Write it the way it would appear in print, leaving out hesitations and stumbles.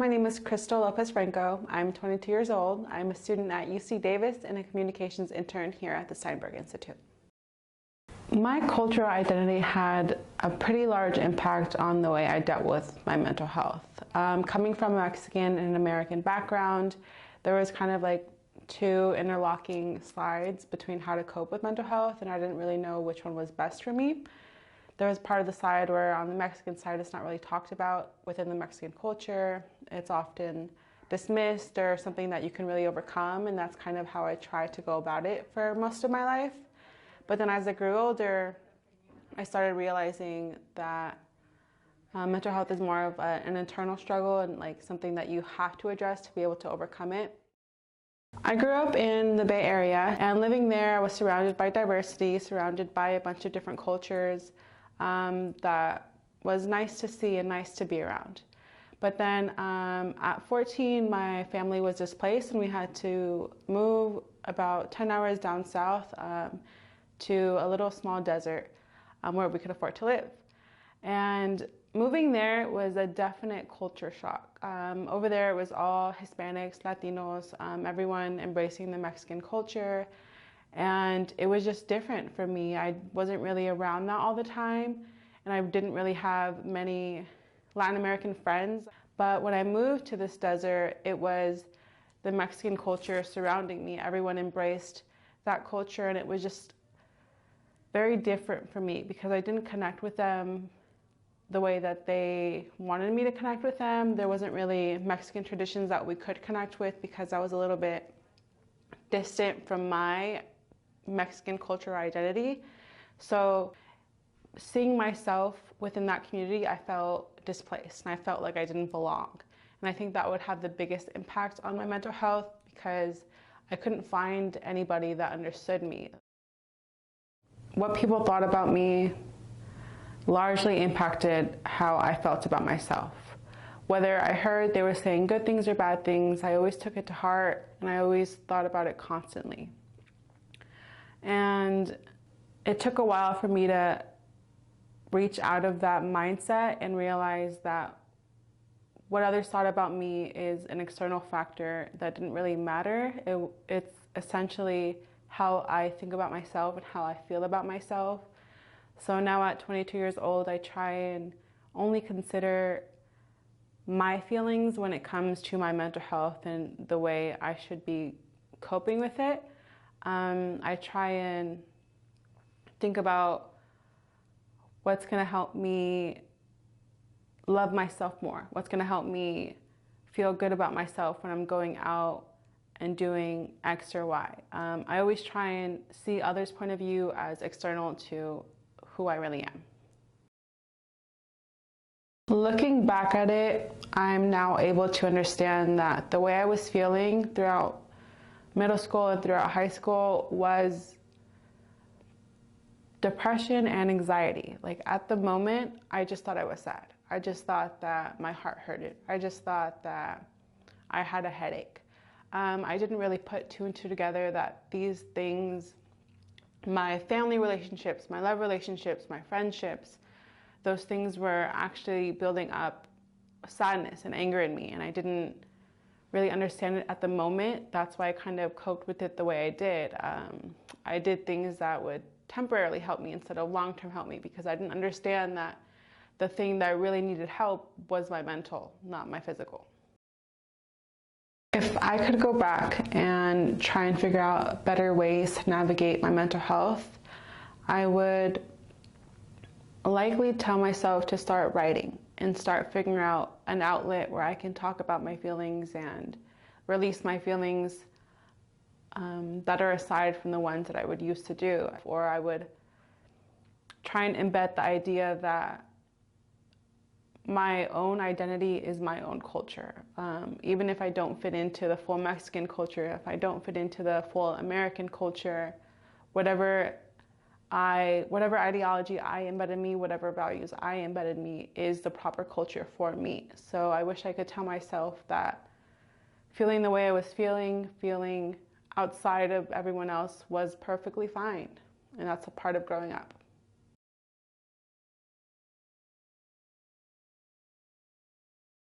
My name is Crystal Lopez-Franco. I'm 22 years old. I'm a student at UC Davis and a communications intern here at the Steinberg Institute. My cultural identity had a pretty large impact on the way I dealt with my mental health. Coming from a Mexican and an American background, there was kind of like two interlocking slides between how to cope with mental health, and I didn't really know which one was best for me. There was part of the side where on the Mexican side it's not really talked about within the Mexican culture. It's often dismissed or something that you can really overcome, and that's kind of how I tried to go about it for most of my life. But then as I grew older, I started realizing that mental health is more of an internal struggle and like something that you have to address to be able to overcome it. I grew up in the Bay Area, and living there I was surrounded by diversity, surrounded by a bunch of different cultures that was nice to see and nice to be around. But then at 14, my family was displaced and we had to move about 10 hours down south to a little small desert where we could afford to live. And moving there was a definite culture shock. Over there it was all Hispanics, Latinos, everyone embracing the Mexican culture. And it was just different for me. I wasn't really around that all the time, and I didn't really have many Latin American friends. But when I moved to this desert, it was the Mexican culture surrounding me. Everyone embraced that culture, and it was just very different for me because I didn't connect with them the way that they wanted me to connect with them. There wasn't really Mexican traditions that we could connect with because I was a little bit distant from my Mexican cultural identity. So seeing myself within that community, I felt displaced and I felt like I didn't belong. And I think that would have the biggest impact on my mental health because I couldn't find anybody that understood me. What people thought about me largely impacted how I felt about myself. Whether I heard they were saying good things or bad things, I always took it to heart and I always thought about it constantly. And it took a while for me to reach out of that mindset and realize that what others thought about me is an external factor that didn't really matter. It's essentially how I think about myself and how I feel about myself. So now at 22 years old, I try and only consider my feelings when it comes to my mental health and the way I should be coping with it. I try and think about what's going to help me love myself more, what's going to help me feel good about myself when I'm going out and doing X or Y. I always try and see others' point of view as external to who I really am. Looking back at it, I'm now able to understand that the way I was feeling throughout middle school and throughout high school was depression and anxiety. Like at the moment, I just thought I was sad. I just thought that my heart hurted. I just thought that I had a headache. I didn't really put two and two together that these things, my family relationships, my love relationships, my friendships, those things were actually building up sadness and anger in me, and I didn't really understand it at the moment. That's why I kind of coped with it the way I did. I did things that would temporarily help me instead of long-term help me because I didn't understand that the thing that really needed help was my mental, not my physical. If I could go back and try and figure out better ways to navigate my mental health, I would likely tell myself to start writing and start figuring out an outlet where I can talk about my feelings and release my feelings that are aside from the ones that I would used to do. Or I would try and embed the idea that my own identity is my own culture. Even if I don't fit into the full Mexican culture, if I don't fit into the full American culture, whatever ideology I embed in me, whatever values I embed in me is the proper culture for me. So I wish I could tell myself that feeling the way I was feeling outside of everyone else was perfectly fine. And that's a part of growing up.